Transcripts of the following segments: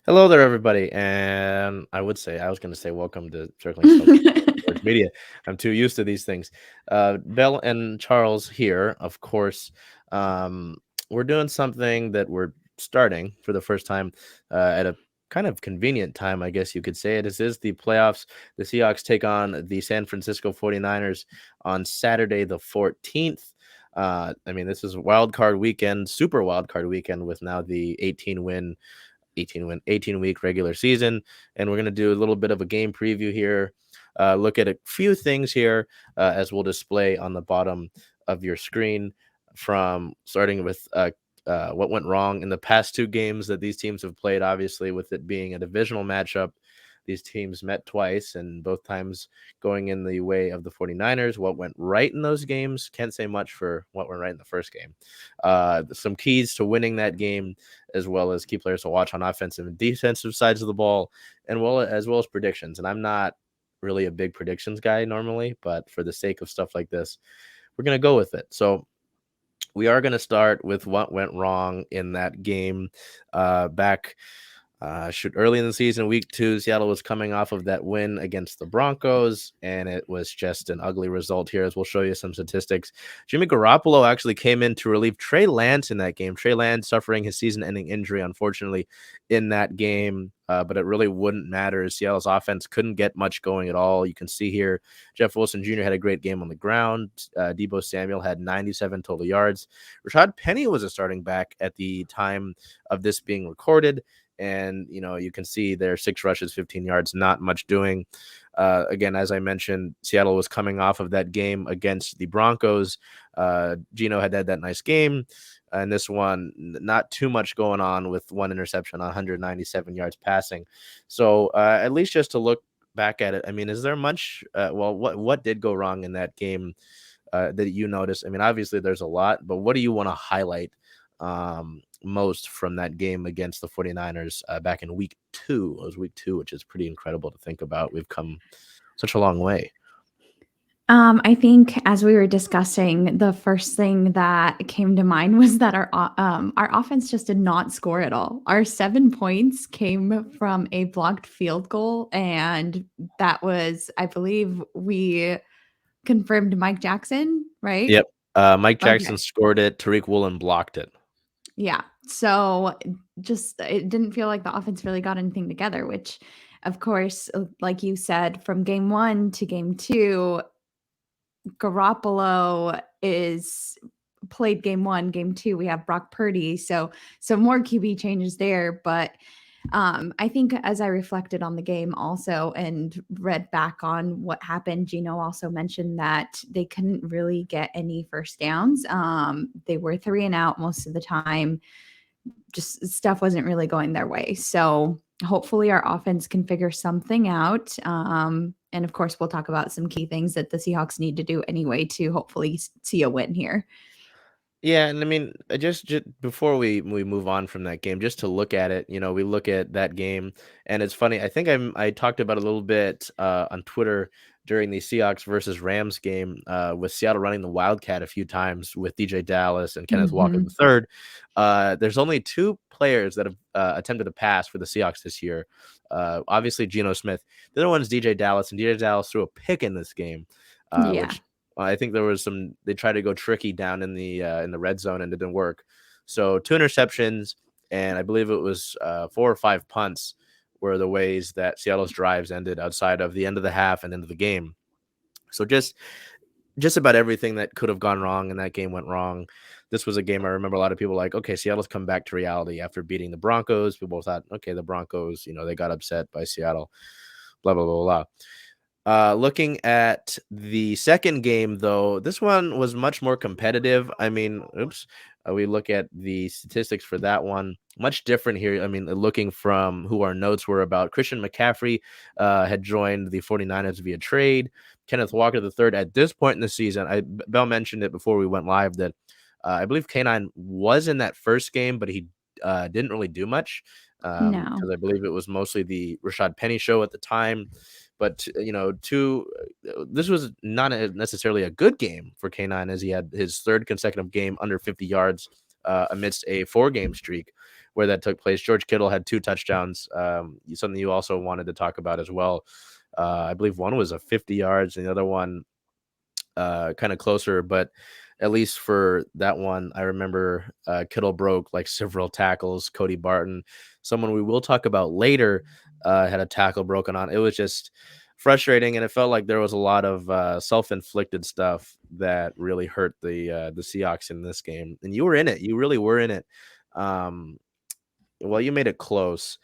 Hello there, everybody, and I was going to say welcome to Circling Sports Media. I'm too used to these things. Bell and Charles here, of course. Um, we're doing something that we're starting for the first time at a kind of convenient time, I guess you could say. This is the playoffs. The Seahawks take on the San Francisco 49ers on Saturday the 14th. This is wild card weekend, super wild card weekend with now the 18-week regular season. And we're going to do a little bit of a game preview here, look at a few things here as we'll display on the bottom of your screen, from starting with what went wrong in the past two games that these teams have played. Obviously, with it being a divisional matchup, these teams met twice, and both times going in the way of the 49ers. What went right in those games? Can't say much for what went right in the first game. Some keys to winning that game, as well as key players to watch on offensive and defensive sides of the ball, and as well as predictions. And I'm not really a big predictions guy normally, but for the sake of stuff like this, we're going to go with it. So we are going to start with what went wrong in that game back early in the season, week 2. Seattle was coming off of that win against the Broncos, and it was just an ugly result here, as we'll show you some statistics. Jimmy Garoppolo actually came in to relieve Trey Lance in that game. Trey Lance suffering his season-ending injury, unfortunately, in that game, but it really wouldn't matter. Seattle's offense couldn't get much going at all. You can see here, Jeff Wilson Jr. had a great game on the ground. Deebo Samuel had 97 total yards. Rashad Penny was a starting back at the time of this being recorded. And, you can see there 6 rushes, 15 yards, not much doing. Again, as I mentioned, Seattle was coming off of that game against the Broncos. Geno had that nice game. And this one, not too much going on, with 1 interception on 197 yards passing. So at least just to look back at it, is there much? What did go wrong in that game that you noticed? Obviously there's a lot, but what do you want to highlight most from that game against the 49ers back in week 2? It was week 2, which is pretty incredible to think about. We've come such a long way. I think as we were discussing, the first thing that came to mind was that our offense just did not score at all. Our 7 points came from a blocked field goal, and that was, I believe, we confirmed Mike Jackson, right? Yep. Mike Jackson Okay. scored it. Tariq Woolen blocked it. Yeah. So just it didn't feel like the offense really got anything together, which, of course, like you said, from game 1 to game 2, Garoppolo is played game 1, game 2, we have Brock Purdy. So some more QB changes there. But I think as I reflected on the game also and read back on what happened, Gino also mentioned that they couldn't really get any first downs. They were 3 and out most of the time. Just stuff wasn't really going their way. So hopefully our offense can figure something out. And of course, we'll talk about some key things that the Seahawks need to do anyway to hopefully see a win here. Yeah, and just before we move on from that game, just to look at it, we look at that game, and it's funny. I think I talked about it a little bit on Twitter during the Seahawks versus Rams game, with Seattle running the Wildcat a few times with DJ Dallas and Kenneth Walker Mm-hmm. III. There's only 2 players that have attempted a pass for the Seahawks this year. Obviously, Geno Smith. The other one is DJ Dallas, and DJ Dallas threw a pick in this game, Yeah. which I think there was they tried to go tricky down in the red zone, and it didn't work. So 2 interceptions, and I believe it was 4 or 5 punts were the ways that Seattle's drives ended outside of the end of the half and into the game. So just about everything that could have gone wrong in that game went wrong. This was a game I remember a lot of people like, okay, Seattle's come back to reality after beating the Broncos. People thought, okay, the Broncos, they got upset by Seattle, blah, blah, blah, blah. Looking at the second game, though, this one was much more competitive. We look at the statistics for that one, much different here. Looking from who our notes were about, Christian McCaffrey had joined the 49ers via trade. Kenneth Walker III, at this point in the season, Bell mentioned it before we went live, that I believe K9 was in that first game, but he didn't really do much, No. because I believe it was mostly the Rashad Penny show at the time. But, this was not necessarily a good game for K9, as he had his 3rd consecutive game under 50 yards amidst a 4-game streak. where that took place. George Kittle had 2 touchdowns, something you also wanted to talk about as well. I believe one was a 50 yards and the other one kind of closer, but at least for that one, I remember Kittle broke like several tackles. Cody Barton, someone we will talk about later, had a tackle broken on. It was just frustrating, and it felt like there was a lot of self-inflicted stuff that really hurt the Seahawks in this game. And you were in it. You really were in it. Um, well, you made it close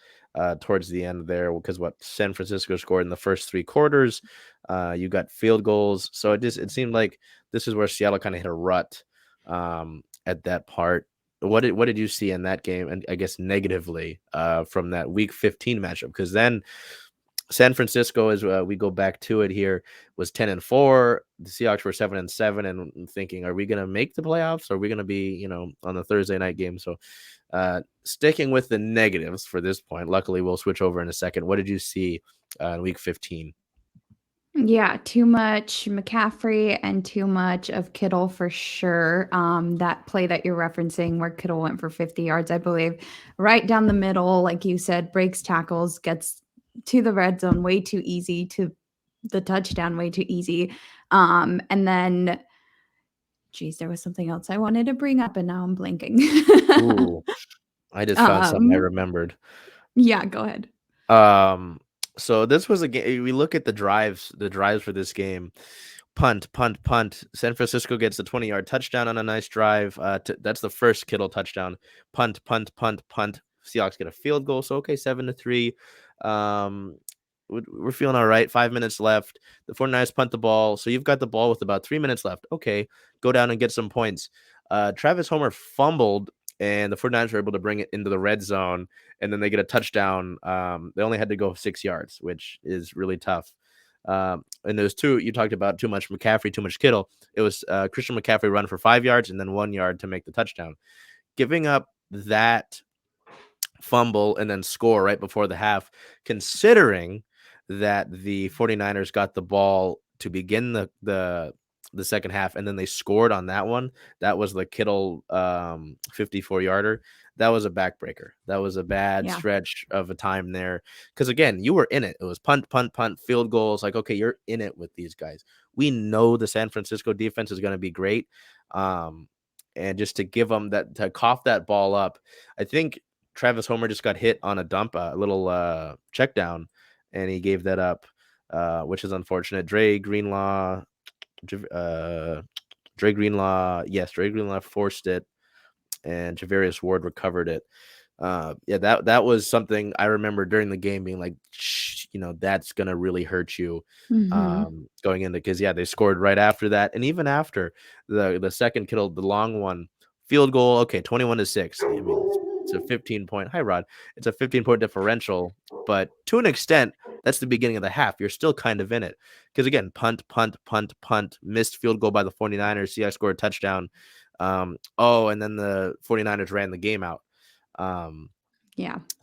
towards the end there because what San Francisco scored in the first 3 quarters. You got field goals, so it seemed like this is where Seattle kind of hit a rut at that part. What did you see in that game, and I guess negatively from that Week 15 matchup? Because then San Francisco, as we go back to it here, was 10-4. The Seahawks were 7-7, and thinking, are we going to make the playoffs? Or are we going to be, on the Thursday night game? So, sticking with the negatives for this point. Luckily, we'll switch over in a second. What did you see in Week 15? Yeah, too much McCaffrey and too much of Kittle for sure. That play that you're referencing where Kittle went for 50 yards, I believe, right down the middle, like you said, breaks tackles, gets to the red zone way too easy, to the touchdown way too easy. And then, geez, there was something else I wanted to bring up, and now I'm blanking. Ooh, I just found something I remembered. Yeah, go ahead. So this was a game. We look at the drives for this game. Punt, punt, punt. San Francisco gets a 20-yard touchdown on a nice drive. That's the first Kittle touchdown. Punt, punt, punt, punt. Seahawks get a field goal. So okay, 7-3. We're feeling all right. 5 minutes left. The 49ers punt the ball. So you've got the ball with about 3 minutes left. Okay, go down and get some points. Travis Homer fumbled, and the 49ers were able to bring it into the red zone, and then they get a touchdown. They only had to go 6 yards, which is really tough. And there's you talked about too much McCaffrey, too much Kittle. It was Christian McCaffrey run for 5 yards and then 1 yard to make the touchdown. Giving up that fumble and then score right before the half, considering that the 49ers got the ball to begin the second half, and then they scored on that one. That was the Kittle 54-yarder. That was a backbreaker. That was a bad stretch of a time there. Because, again, you were in it. It was punt, punt, punt, field goals. Like, okay, you're in it with these guys. We know the San Francisco defense is going to be great. And just to give them that, to cough that ball up, I think Travis Homer just got hit on a dump, a little check down, and he gave that up, which is unfortunate. Dre Greenlaw forced it, and Javarius Ward recovered it. That was something I remember during the game being like, that's gonna really hurt you going into, because they scored right after that, and even after the second Kittle, the long one, field goal. Okay, 21-6. I mean, it's a 15-point. Hi, Rod. It's a 15-point differential, but to an extent, that's the beginning of the half. You're still kind of in it. Because, again, punt, punt, punt, punt, missed field goal by the 49ers. Seahawks scored a touchdown. And then the 49ers ran the game out. So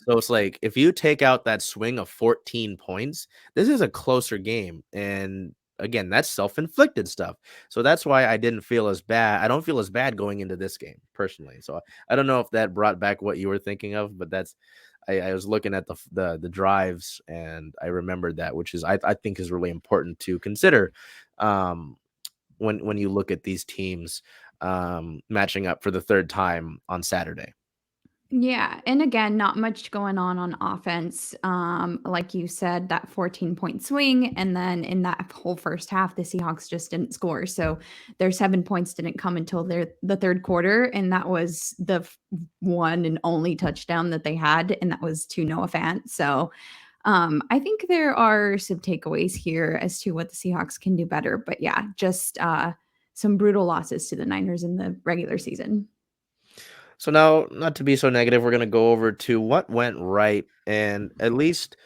it's like, if you take out that swing of 14 points, this is a closer game. And, again, that's self-inflicted stuff. So that's why I didn't feel as bad. I don't feel as bad going into this game, personally. So I don't know if that brought back what you were thinking of, but that's – I was looking at the drives, and I remembered that, which is I think is really important to consider when you look at these teams matching up for the third time on Saturday. Yeah, and again, not much going on offense. Like you said, that 14-point swing, and then in that whole first half, the Seahawks just didn't score. So their 7 points didn't come until the third quarter, and that was the one and only touchdown that they had, and that was to Noah Fant. So I think there are some takeaways here as to what the Seahawks can do better. But yeah, just some brutal losses to the Niners in the regular season. So now, not to be so negative, we're going to go over to what went right. And at least,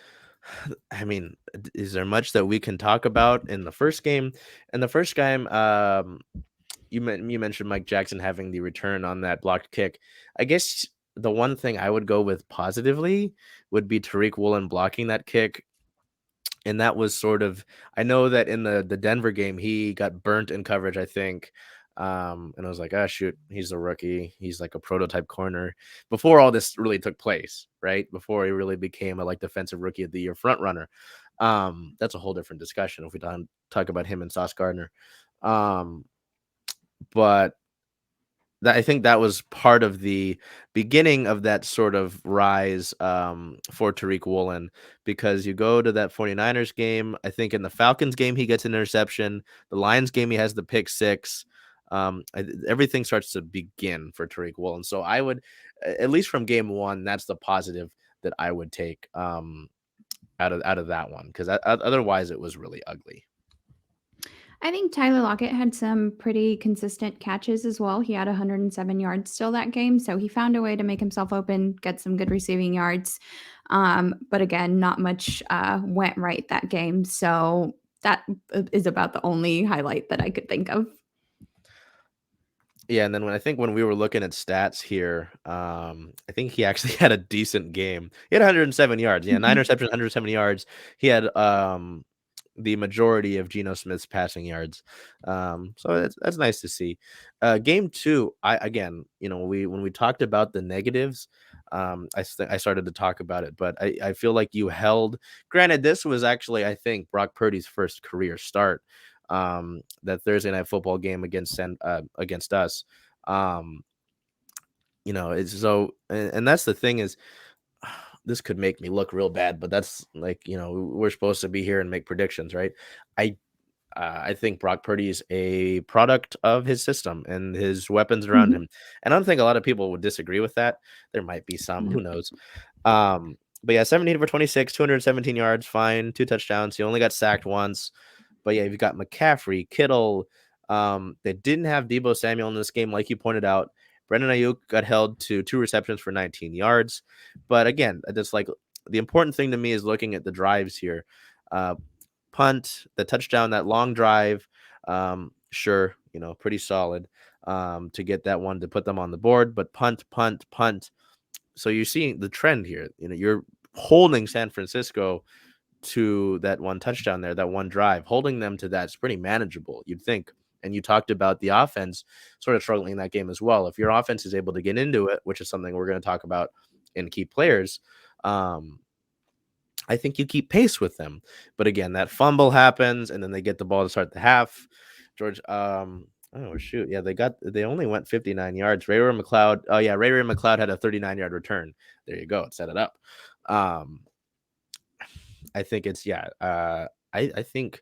I mean, is there much that we can talk about in the first game? In the first game, you mentioned Mike Jackson having the return on that blocked kick. I guess the one thing I would go with positively would be Tariq Woolen blocking that kick. And that was sort of, I know that in the Denver game, he got burnt in coverage, I think. And I was like, oh shoot, he's a rookie. He's like a prototype corner. Before all this really took place, right? Before he really became a like defensive rookie of the year front runner. That's a whole different discussion if we don't talk about him and Sauce Gardner. Um, but I think that was part of the beginning of that sort of rise for Tariq Woolen, because you go to that 49ers game. I think in the Falcons game, he gets an interception. The Lions game, he has the pick six. Everything starts to begin for Tariq Woolen. So I would, at least from game one, that's the positive that I would take out of that one, because otherwise it was really ugly. I think Tyler Lockett had some pretty consistent catches as well. He had 107 yards still that game, so he found a way to make himself open, get some good receiving yards. But again, not much went right that game. So that is about the only highlight that I could think of. Yeah, and then when we were looking at stats here, I think he actually had a decent game. He had 107 yards. Yeah, 9 receptions, 170 yards. He had the majority of Geno Smith's passing yards. So that's nice to see. Game 2, I again, when we talked about the negatives, I started to talk about it, but I feel like you held. Granted, this was actually, I think, Brock Purdy's first career start. That Thursday night football game against us. It's so, and that's the thing is, this could make me look real bad, but that's like, we're supposed to be here and make predictions, right? I I think Brock Purdy is a product of his system and his weapons around Mhm. him. And I don't think a lot of people would disagree with that. There might be some, No. who knows. But yeah, 17 for 26, 217 yards, fine, 2 touchdowns. He only got sacked once. But yeah, you've got McCaffrey, Kittle. They didn't have Debo Samuel in this game, like you pointed out. Brendan Ayuk got held to 2 receptions for 19 yards. But again, that's like the important thing to me is looking at the drives here. Uh, Punt, the touchdown, that long drive, sure, pretty solid to get that one to put them on the board. But punt, punt, punt. So you're seeing the trend here. You're holding San Francisco to that one touchdown there, that one drive, holding them to that's pretty manageable, you'd think. And you talked about the offense sort of struggling in that game as well. If your offense is able to get into it, which is something we're going to talk about in key players, I think you keep pace with them. But again, that fumble happens, and then they get the ball to start the half. George, oh shoot, yeah, they only went 59 yards. Ray McLeod, oh yeah, Ray McLeod had a 39-yard return. There you go, it set it up. I think it's I think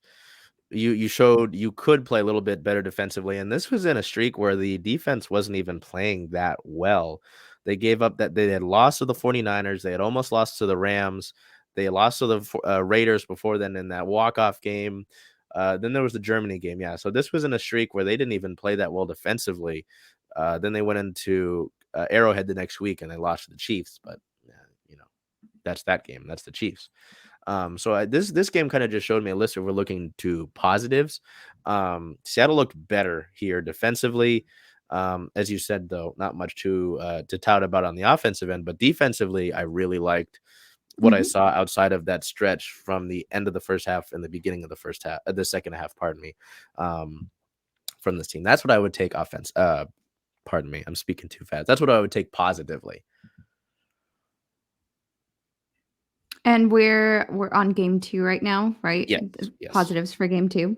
you showed you could play a little bit better defensively, and this was in a streak where the defense wasn't even playing that well. They gave up that they had lost to the 49ers, they had almost lost to the Rams, they lost to the Raiders before then in that walk-off game. Then there was the Germany game. Yeah, so this was in a streak where they didn't even play that well defensively. Then they went into Arrowhead the next week and they lost to the Chiefs, but you know, that's that game. That's the Chiefs. So this game kind of just showed me a list of we're looking to positives. Seattle looked better here defensively. As you said, though, not much to tout about on the offensive end, but defensively, I really liked what I Mhm. saw outside of that stretch from the end of the first half and the beginning of the second half, pardon me, from this team. That's what I would take offense. Pardon me, I'm speaking too fast. That's what I would take positively. And we're on game 2 right now, right? Yes, The yes. positives for game 2?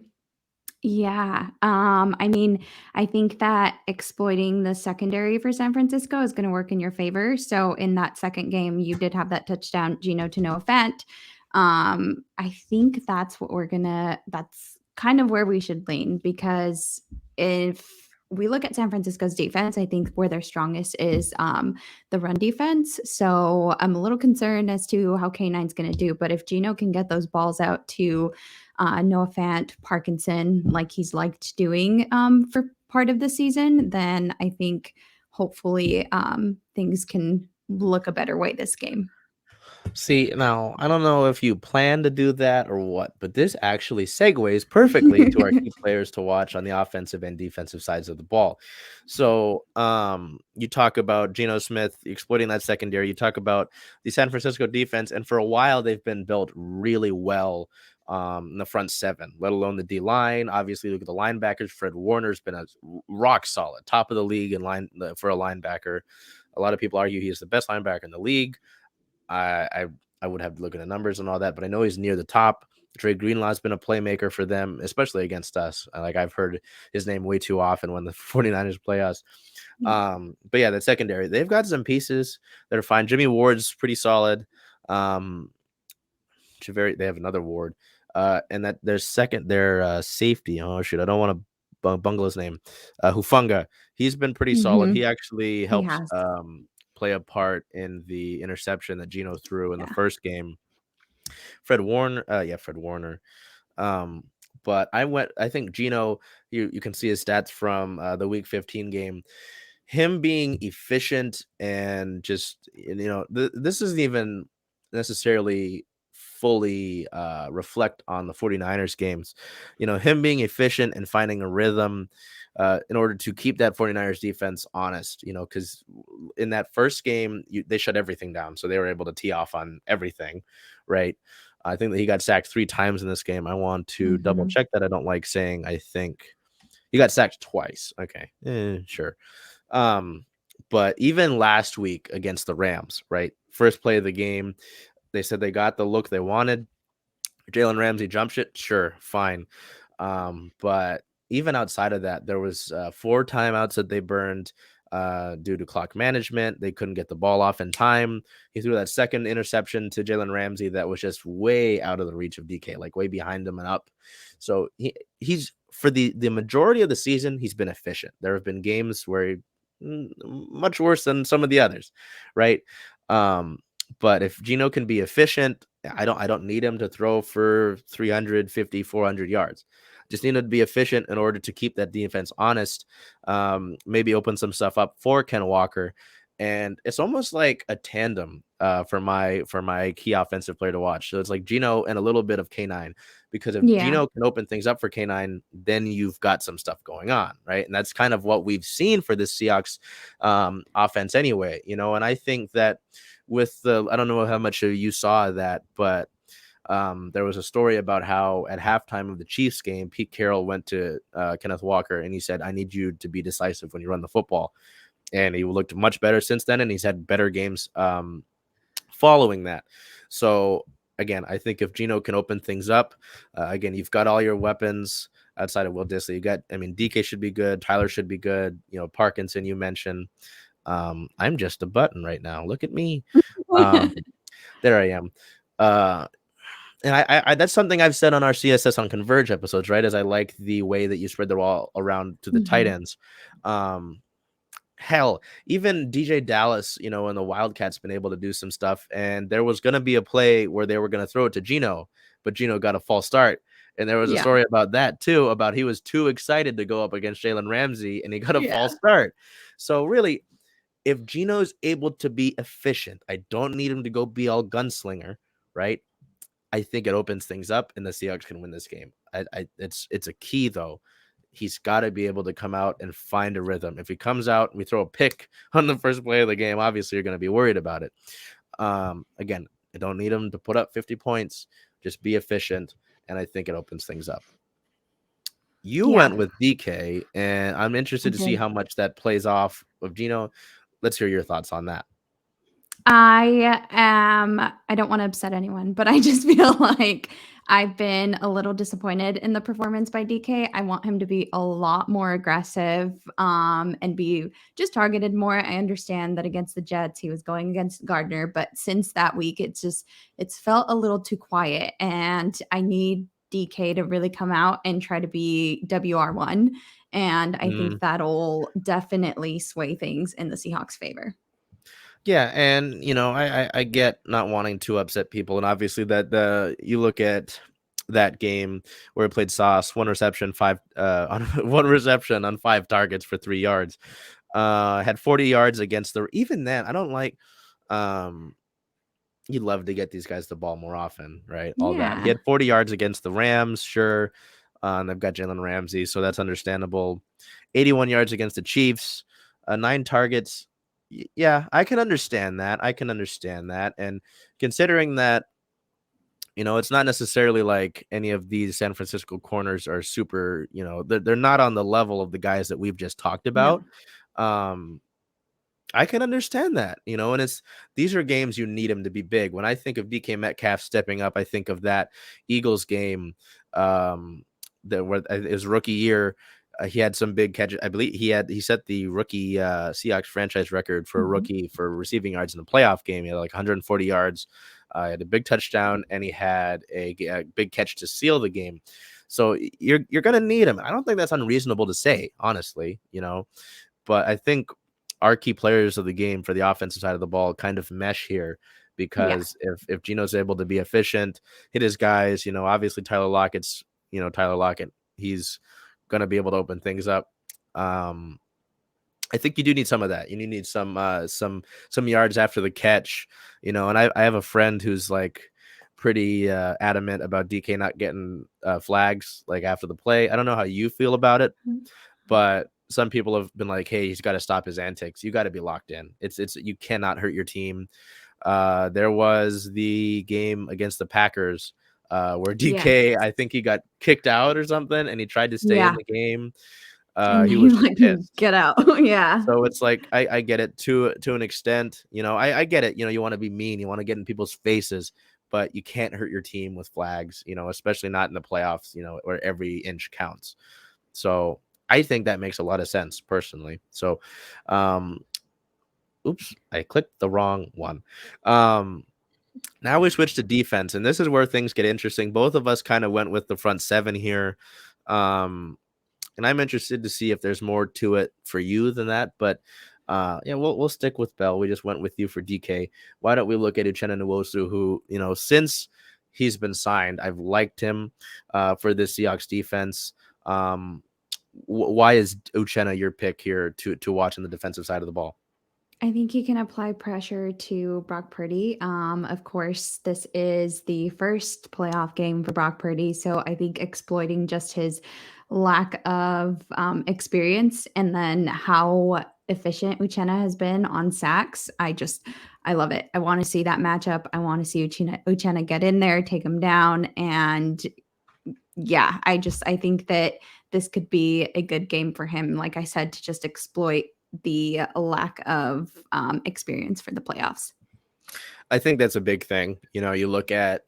Yeah. I mean, I think that exploiting the secondary for San Francisco is going to work in your favor. So in that second game, you did have that touchdown, Geno to no Fant. I think that's kind of where we should lean, because if we look at San Francisco's defense, I think where they're strongest is the run defense. So I'm a little concerned as to how K9's going to do. But if Geno can get those balls out to Noah Fant, Parkinson, like he's liked doing for part of the season, then I think hopefully things can look a better way this game. See, now I don't know if you plan to do that or what, but this actually segues perfectly to our key players to watch on the offensive and defensive sides of the ball. So, you talk about Geno Smith exploiting that secondary. You talk about the San Francisco defense, and for a while they've been built really well in the front seven, let alone the D line. Obviously, look at the linebackers. Fred Warner's been a rock solid, top of the league in line for a linebacker. A lot of people argue he is the best linebacker in the league. I, I I would have to look at the numbers and all that, but I know he's near the top. Dre Greenlaw's been a playmaker for them, especially against us. Like I've heard his name way too often when the 49ers play us. Yeah. But yeah, the secondary, they've got some pieces that are fine. Jimmy Ward's pretty solid. Um, they have another Ward. And that their safety. Oh shoot, I don't want to bungle his name. Hufunga. He's been pretty solid. He Mhm. actually He helped has. play a part in the interception that Geno threw in the Yeah. first game. Fred Warner. Um, but I think Geno, you can see his stats from the week 15 game. Him being efficient and just, this isn't even necessarily fully reflect on the 49ers games. Him being efficient and finding a rhythm in order to keep that 49ers defense honest, because in that first game, they shut everything down. So they were able to tee off on everything, right? I think that he got sacked 3 times in this game. I want to double Mhm. check that. I don't like saying I think he got sacked twice. Okay. Sure. Um, but even last week against the Rams, right? First play of the game, they said they got the look they wanted. Jalen Ramsey jump shot, sure, fine. But even outside of that, there was 4 timeouts that they burned due to clock management. They couldn't get the ball off in time. He threw that second interception to Jalen Ramsey that was just way out of the reach of DK, like way behind him and up. So he's for the majority of the season, he's been efficient. There have been games where much worse than some of the others, right? Um, but if Geno can be efficient, I don't need him to throw for 350, 400 yards. Just need him to be efficient in order to keep that defense honest. Maybe open some stuff up for Ken Walker. And it's almost like a tandem for my key offensive player to watch. So it's like Geno and a little bit of K9, because if Yeah. Geno can open things up for K9, then you've got some stuff going on, right? And that's kind of what we've seen for this Seahawks offense anyway, and I think that I don't know how much you saw that, but there was a story about how at halftime of the Chiefs game, Pete Carroll went to Kenneth Walker and he said, "I need you to be decisive when you run the football." And he looked much better since then, and he's had better games following that. So again, I think if Geno can open things up, again, you've got all your weapons outside of Will Disley. DK should be good, Tyler should be good. Parkinson, you mentioned. I'm just a button right now. Look at me. Um, there I am. Uh, and I that's something I've said on our CSS on Converge episodes, right? As I like the way that you spread the ball around to the tight Mhm. ends. Hell, even DJ Dallas, and the Wildcats been able to do some stuff. And there was going to be a play where they were going to throw it to Geno, but Geno got a false start. And there was a Yeah. story about that too, about he was too excited to go up against Jalen Ramsey and he got a false Yeah. start. So really, if Geno's able to be efficient, I don't need him to go be all gunslinger, right? I think it opens things up and the Seahawks can win this game. It's a key though. He's got to be able to come out and find a rhythm. If he comes out and we throw a pick on the first play of the game, obviously you're going to be worried about it. Again, I don't need him to put up 50 points. Just be efficient, and I think it opens things up. You Yeah. went with DK, and I'm I interested to see did. how much that plays off of Geno. Let's hear your thoughts on that. I don't wanna upset anyone, but I just feel like I've been a little disappointed in the performance by DK. I want him to be a lot more aggressive, and be just targeted more. I understand that against the Jets, he was going against Gardner, but since that week, it's felt a little too quiet, and I need DK to really come out and try to be WR1, and I think Mm. that'll definitely sway things in the Seahawks' favor. Yeah, and I get not wanting to upset people, and obviously that the you look at that game where he played Sauce, one reception, five on 1 reception on 5 targets for 3 yards. Had 40 yards against the even then, I don't like you'd love to get these guys the ball more often, right? All that. He Yeah. had 40 yards against the Rams, sure. They've got Jalen Ramsey, so that's understandable. 81 yards against the Chiefs, 9 targets. Yeah, I can understand that. I can understand that. And considering that, it's not necessarily like any of these San Francisco corners are super, they're not on the level of the guys that we've just talked No. about. Um, I can understand that, and these are games you need him to be big. When I think of DK Metcalf stepping up, I think of that Eagles game, that where his rookie year, he had some big catches. I believe he set the rookie Seahawks franchise record for a Mhm. rookie for receiving yards in the playoff game. He had like 140 yards, he had a big touchdown, and he had a big catch to seal the game. So you're gonna need him. I don't think that's unreasonable to say, honestly, but I think our key players of the game for the offensive side of the ball kind of mesh here, Yeah. because if Gino's able to be efficient, hit his guys, obviously Tyler Lockett, he's going to be able to open things up. I think you do need some of that. You need some yards after the catch, and I have a friend who's like pretty adamant about DK not getting flags like after the play. I don't know how you feel about it, Mhm. but some people have been like, hey, he's got to stop his antics. You got to be locked in. It's you cannot hurt your team. There was the game against the Packers, where Yes. DK, I think he got kicked out or something, and he tried to stay in Yeah. the game. And He they was just let him pissed. get out. Yeah. So it's like I get it to an extent. I get it. You want to be mean, you want to get in people's faces, but you can't hurt your team with flags. Especially not in the playoffs. Where every inch counts. So I think that makes a lot of sense personally. So, oops, I clicked the wrong one. Now we switch to defense, and this is where things get interesting. Both of us kind of went with the front seven here. And I'm interested to see if there's more to it for you than that. But yeah, we'll stick with Bell. We just went with you for DK. Why don't we look at Uchenna Nwosu, who, since he's been signed, I've liked him for this Seahawks defense. Why is Uchenna your pick here to watch on the defensive side of the ball? I think he can apply pressure to Brock Purdy. Of course, this is the first playoff game for Brock Purdy, so I think exploiting just his lack of experience and then how efficient Uchenna has been on sacks, I love it. I want to see that matchup. I want to see Uchenna get in there, take him down, and yeah, I think that this could be a good game for him. Like I said, to just exploit the lack of experience for the playoffs. I think that's a big thing. You look at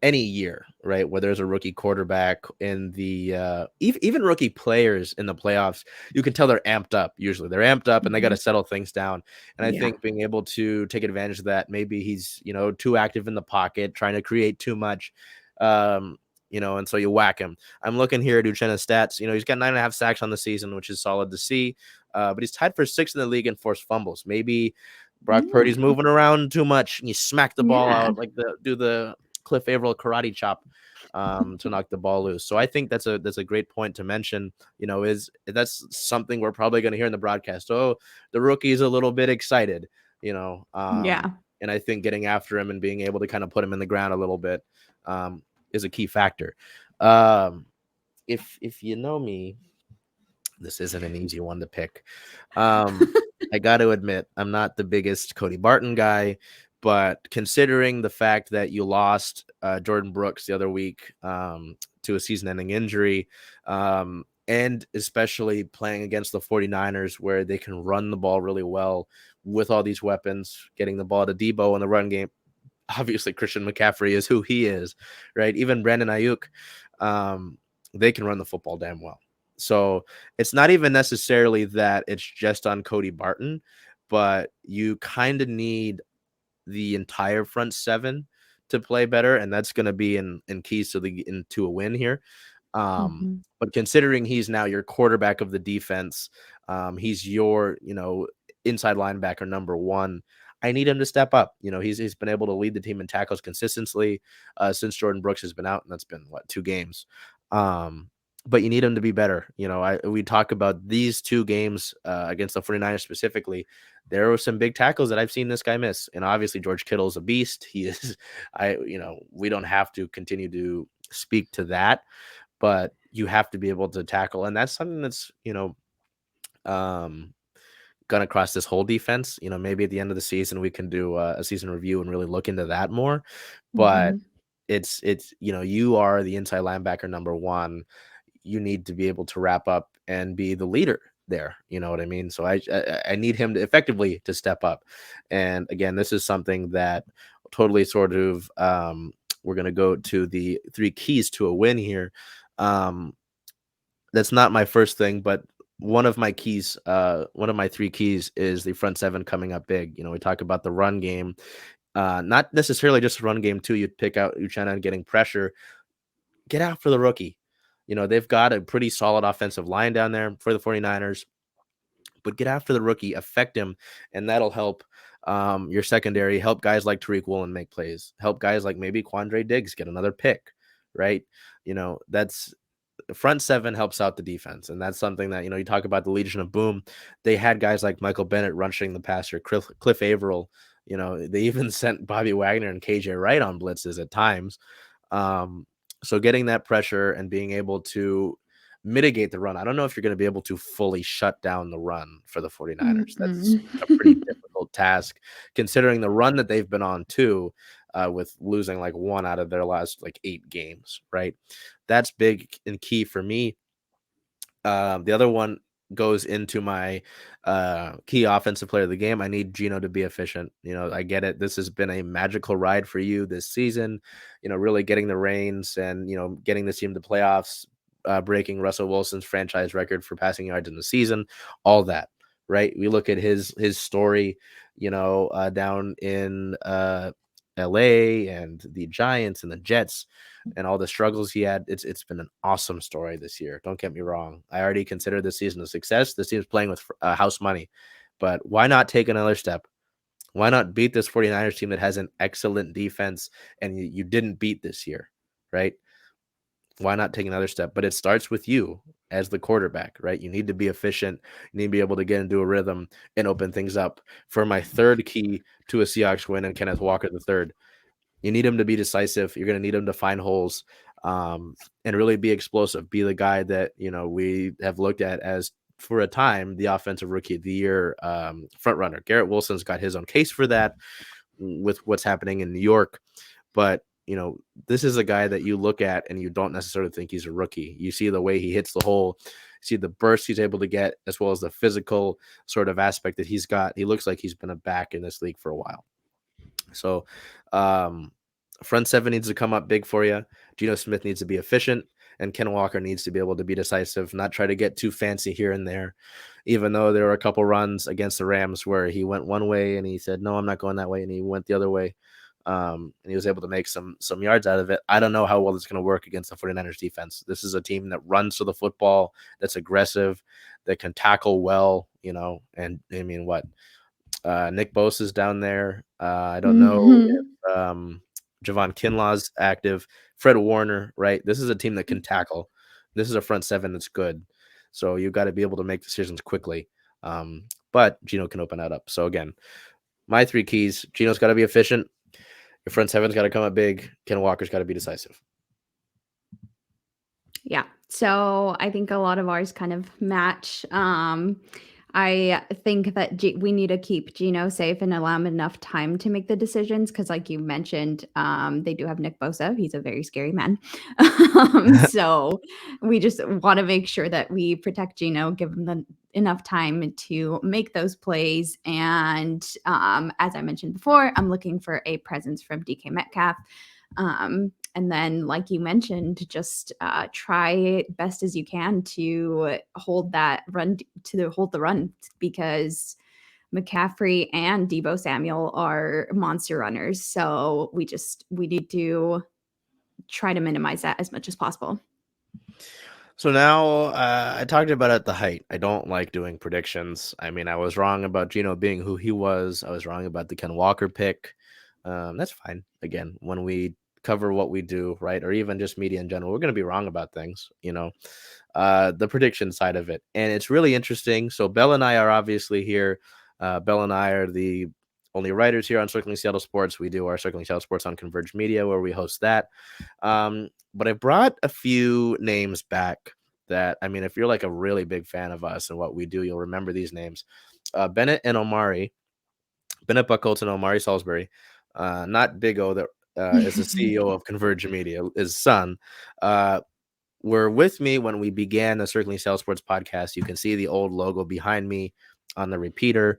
any year, right, where there's a rookie quarterback in the even rookie players in the playoffs, you can tell they're amped up. Usually they're amped up and they got to Mhm. settle things down. And I Yeah. think being able to take advantage of that, maybe he's, too active in the pocket, trying to create too much. And so you whack him. I'm looking here at Uchenna's stats. He's got 9.5 sacks on the season, which is solid to see. But he's tied for 6th in the league in forced fumbles. Maybe Brock Purdy's Mm, moving around too much, and you smack the ball yeah. out like the Cliff Averill karate chop to knock the ball loose. So I think that's a great point to mention. Is that's something we're probably going to hear in the broadcast. Oh, the rookie's a little bit excited, you know. Yeah. And I think getting after him and being able to kind of put him in the ground a little bit is a key factor. Um, if you know me, this isn't an easy one to pick. I got to admit, I'm not the biggest Cody Barton guy, but considering the fact that you lost Jordan Brooks the other week to a season-ending injury, and especially playing against the 49ers where they can run the ball really well with all these weapons, getting the ball to Debo in the run game. Obviously, Christian McCaffrey is who he is, right? Even Brandon Ayuk, they can run the football damn well. So it's not even necessarily that it's just on Cody Barton, but you kind of need the entire front seven to play better, and that's going to be in keys into a win here. Mhm. But considering he's now your quarterback of the defense, he's your inside linebacker number one. I need him to step up. He's been able to lead the team in tackles consistently since Jordan Brooks has been out, and that's been 2 games. but you need him to be better. We talk about these two games against the 49ers specifically. There were some big tackles that I've seen this guy miss. And obviously George Kittle's a beast. He is, we don't have to continue to speak to that, but you have to be able to tackle. And that's something that's, gonna cross this whole defense. Maybe at the end of the season we can do a season review and really look into that more. But Mhm. it's you are the inside linebacker number one. You need to be able to wrap up and be the leader there. You know what I mean? So I need him to effectively to step up. And again, this is something that totally sort of we're gonna go to the 3 keys to a win here. That's not my first thing, but one of my keys, one of my 3 keys is the front 7 coming up big. We talk about the run game, not necessarily just run game too. You pick out Uchenna getting pressure. Get after the rookie. They've got a pretty solid offensive line down there for the 49ers, but get after the rookie, affect him, and that'll help your secondary, help guys like Tariq Woolen make plays, help guys like maybe Quandre Diggs get another pick, right? That's front 7 helps out the defense, and that's something that you talk about the Legion of Boom. They had guys like Michael Bennett rushing the passer, Cliff Averill. They even sent Bobby Wagner and KJ Wright on blitzes at times. So getting that pressure and being able to mitigate the run. I don't know if you're going to be able to fully shut down the run for the 49ers. That's Mm-mm. a pretty difficult task considering the run that they've been on too, with losing like 1 out of their last like 8 games, right? That's big and key for me. The other one goes into my key offensive player of the game. I need Geno to be efficient. I get it. This has been a magical ride for you this season, really getting the reins and, getting this team to playoffs, breaking Russell Wilson's franchise record for passing yards in the season, all that, right? We look at his story, down in LA and the Giants and the Jets and all the struggles he had. It's been an awesome story this year. Don't get me wrong. I already consider this season a success. This team's playing with house money, but why not take another step? Why not beat this 49ers team that has an excellent defense and you didn't beat this year, right? Why not take another step? But it starts with you as the quarterback, right? You need to be efficient. You need to be able to get into a rhythm and open things up. For my third key to a Seahawks win and Kenneth Walker the third, you need him to be decisive. You're going to need him to find holes, and really be explosive. Be the guy that we have looked at as for a time the offensive rookie of the year front runner. Garrett Wilson's got his own case for that with what's happening in New York, but this is a guy that you look at and you don't necessarily think he's a rookie. You see the way he hits the hole, you see the burst he's able to get, as well as the physical sort of aspect that he's got. He looks like he's been a back in this league for a while. So, front 7 needs to come up big for you. Geno Smith needs to be efficient, and Ken Walker needs to be able to be decisive, not try to get too fancy here and there. Even though there were a couple runs against the Rams where he went one way and he said, "No, I'm not going that way," and he went the other way. And he was able to make some yards out of it. I don't know how well it's going to work against the 49ers defense. This is a team that runs to the football, that's aggressive, that can tackle well, and I mean, what? Nick Bosa's down there. I don't know if Mhm. Javon Kinlaw's active. Fred Warner, right? This is a team that can tackle. This is a front 7 that's good. So you've got to be able to make decisions quickly. But Geno can open that up. So again, my 3 keys: Geno's got to be efficient. Your front 7's got to come up big. Ken Walker's got to be decisive. Yeah. So I think a lot of ours kind of match. I think that we need to keep Geno safe and allow him enough time to make the decisions because, like you mentioned, they do have Nick Bosa. He's a very scary man. So we just want to make sure that we protect Geno, give him enough time to make those plays. And as I mentioned before, I'm looking for a presence from DK Metcalf. And then, like you mentioned, just try best as you can to hold that run, to hold the run, because McCaffrey and Debo Samuel are monster runners. So we need to try to minimize that as much as possible. So now I talked about at the height. I don't like doing predictions. I mean, I was wrong about Geno being who he was. I was wrong about the Ken Walker pick. That's fine. Again, when we cover what we do, right? Or even just media in general, we're going to be wrong about things, the prediction side of it. And it's really interesting. So Bell and I are obviously here. Bell and I are the only writers here on Circling Seattle Sports. We do our Circling Seattle Sports on Converge Media, where we host that. But I brought a few names back that, I mean, if you're like a really big fan of us and what we do, you'll remember these names. Bennett Buckholz and Omari Salisbury, not Big O, that is the CEO of Converge Media, his son, were with me when we began the Circling Seattle Sports podcast. You can see the old logo behind me on the repeater.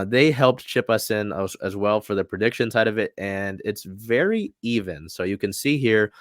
They helped chip us in as well for the prediction side of it, and it's very even. So you can see here,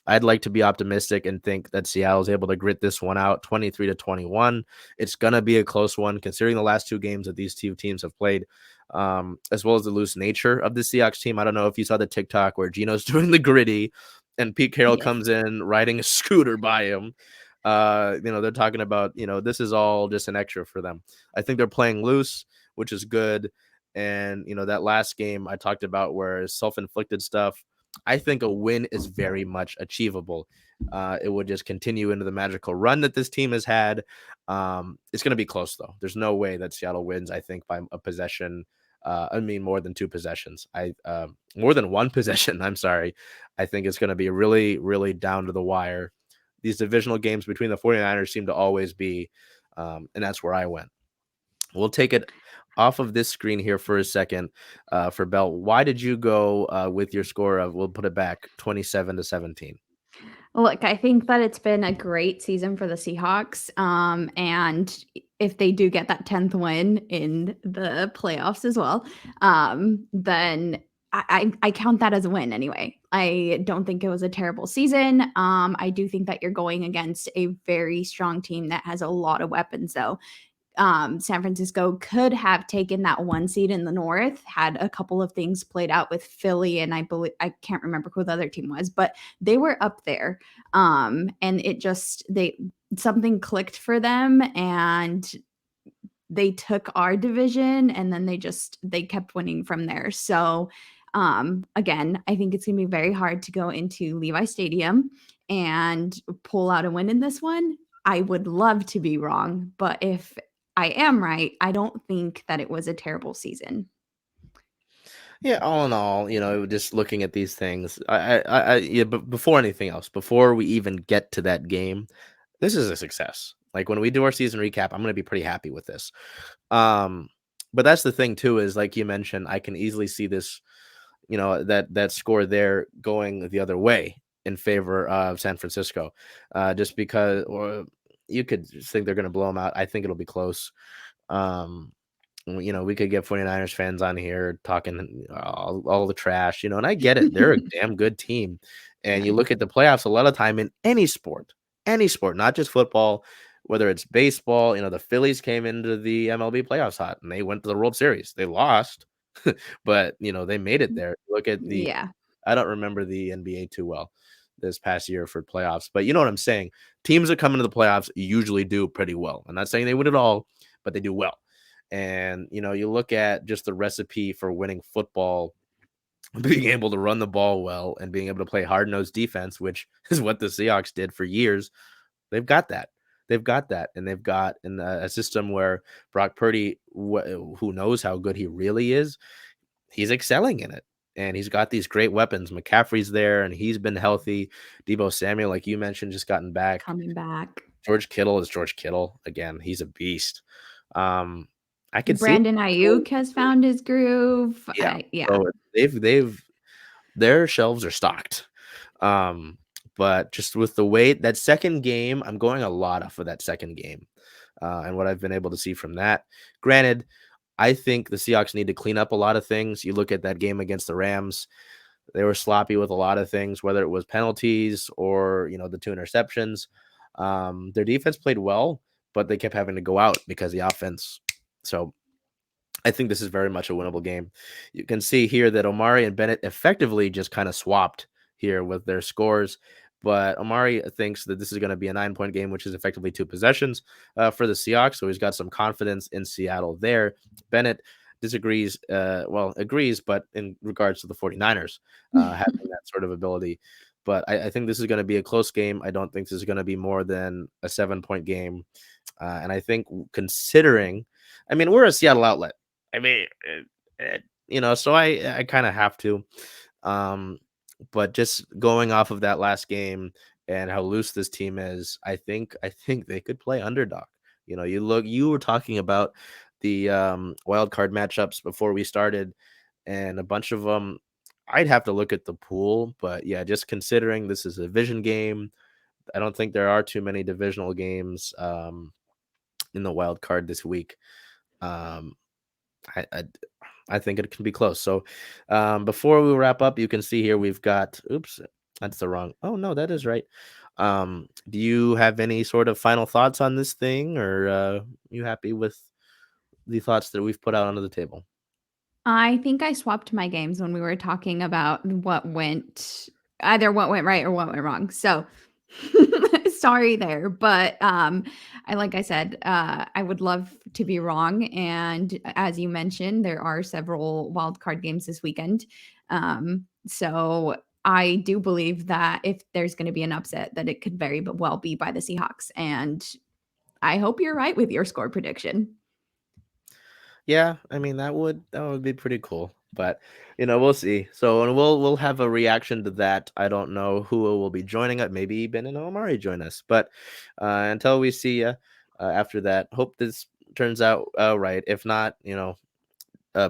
I'd like to be optimistic and think that Seattle is able to grit this one out 23-21. It's going to be a close one considering the last two games that these two teams have played, as well as the loose nature of the Seahawks team. I don't know if you saw the TikTok where Gino's doing the gritty and Pete Carroll Yes. comes in riding a scooter by him. They're talking about, this is all just an extra for them. I think they're playing loose, which is good. And, that last game I talked about where self-inflicted stuff, I think a win is very much achievable. It would just continue into the magical run that this team has had. It's going to be close, though. There's no way that Seattle wins, I think, by a possession. More than two possessions. More than one possession. I'm sorry. I think it's going to be really, really down to the wire. These divisional games between the 49ers seem to always be, and that's where I went. We'll take it off of this screen here for a second. For Bell, why did you go with your score of, we'll put it back, 27-17? Look, I think that it's been a great season for the Seahawks. And if they do get that 10th win in the playoffs as well, then I count that as a win anyway. I don't think it was a terrible season. I do think that you're going against a very strong team that has a lot of weapons, though. San Francisco could have taken that one seed in the North, had a couple of things played out with Philly, and I can't remember who the other team was, but they were up there. And it just, something clicked for them, and they took our division, and then they kept winning from there. So again, I think it's going to be very hard to go into Levi Stadium and pull out a win in this one. I would love to be wrong, but if I am right, I don't think that it was a terrible season. Yeah, all in all, just looking at these things, but before anything else, before we even get to that game, this is a success. Like when we do our season recap, I'm going to be pretty happy with this. But that's the thing too, is like you mentioned, I can easily see this, that score there going the other way in favor of San Francisco, just because, or you could think they're going to blow them out. I think it'll be close. We could get 49ers fans on here talking all the trash, and I get it. They're a damn good team. And you look at the playoffs a lot of time in any sport, not just football, whether it's baseball, the Phillies came into the MLB playoffs hot and they went to the World Series. They lost, but they made it there. Look at Yeah. I don't remember the NBA too well this past year for playoffs, but you know what I'm saying? Teams that come into the playoffs usually do pretty well. I'm not saying they win it all, but they do well. And, you look at just the recipe for winning football, being able to run the ball well and being able to play hard-nosed defense, which is what the Seahawks did for years. They've got that. And they've got a system where Brock Purdy, who knows how good he really is, he's excelling in it. And he's got these great weapons. McCaffrey's there, and he's been healthy. Deebo Samuel, like you mentioned, just gotten back. Coming back. George Kittle is George Kittle. Again, he's a beast. I could Brandon Ayuk has found his groove. Yeah. Yeah. So their shelves are stocked. But just with the way that second game, I'm going a lot off of that second game, and what I've been able to see from that. Granted, I think the Seahawks need to clean up a lot of things. You look at that game against the Rams, they were sloppy with a lot of things, whether it was penalties or, the two interceptions. Their defense played well, but they kept having to go out because the offense. So I think this is very much a winnable game. You can see here that Omari and Bennett effectively just kind of swapped here with their scores. But Omari thinks that this is going to be a 9-point game, which is effectively two possessions for the Seahawks. So he's got some confidence in Seattle there. Bennett disagrees, well, agrees, but in regards to the 49ers having that sort of ability. But I think this is going to be a close game. I don't think this is going to be more than a 7-point game. And I think considering, I mean, we're a Seattle outlet. I mean, so I kind of have to. Um, but just going off of that last game and how loose this team is, I think they could play underdog. You were talking about the wild card matchups before we started, and a bunch of them. I'd have to look at the pool, but yeah, just considering this is a division game, I don't think there are too many divisional games in the wild card this week. Um, I, I I think it can be close. So before we wrap up, you can see here we've got. Oops, that's the wrong. Oh no, that is right. Do you have any sort of final thoughts on this thing, or you happy with the thoughts that we've put out onto the table? I think I swapped my games when we were talking about what went either what went right or what went wrong. So sorry there, but I like I said, I would love to be wrong. And as you mentioned, there are several wild card games this weekend. So I do believe that if there's going to be an upset, that it could very well be by the Seahawks. And I hope you're right with your score prediction. Yeah, I mean that would be pretty cool, but we'll see. So and we'll have a reaction to that. I don't know who will be joining us. Maybe Ben and Omari join us, but until we see you after that, hope this turns out right. If not,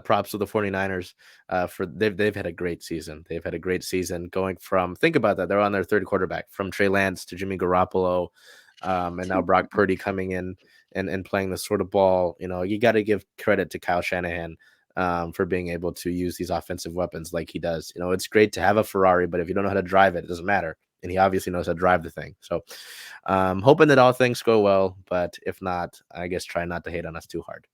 props to the 49ers for they've had a great season. They've had a great season going from think about that. They're on their third quarterback from Trey Lance to Jimmy Garoppolo, and now Brock Purdy coming in and playing this sort of ball. You got to give credit to Kyle Shanahan for being able to use these offensive weapons like he does. It's great to have a Ferrari, but if you don't know how to drive it, it doesn't matter. And he obviously knows how to drive the thing. So hoping that all things go well, but if not, I guess try not to hate on us too hard.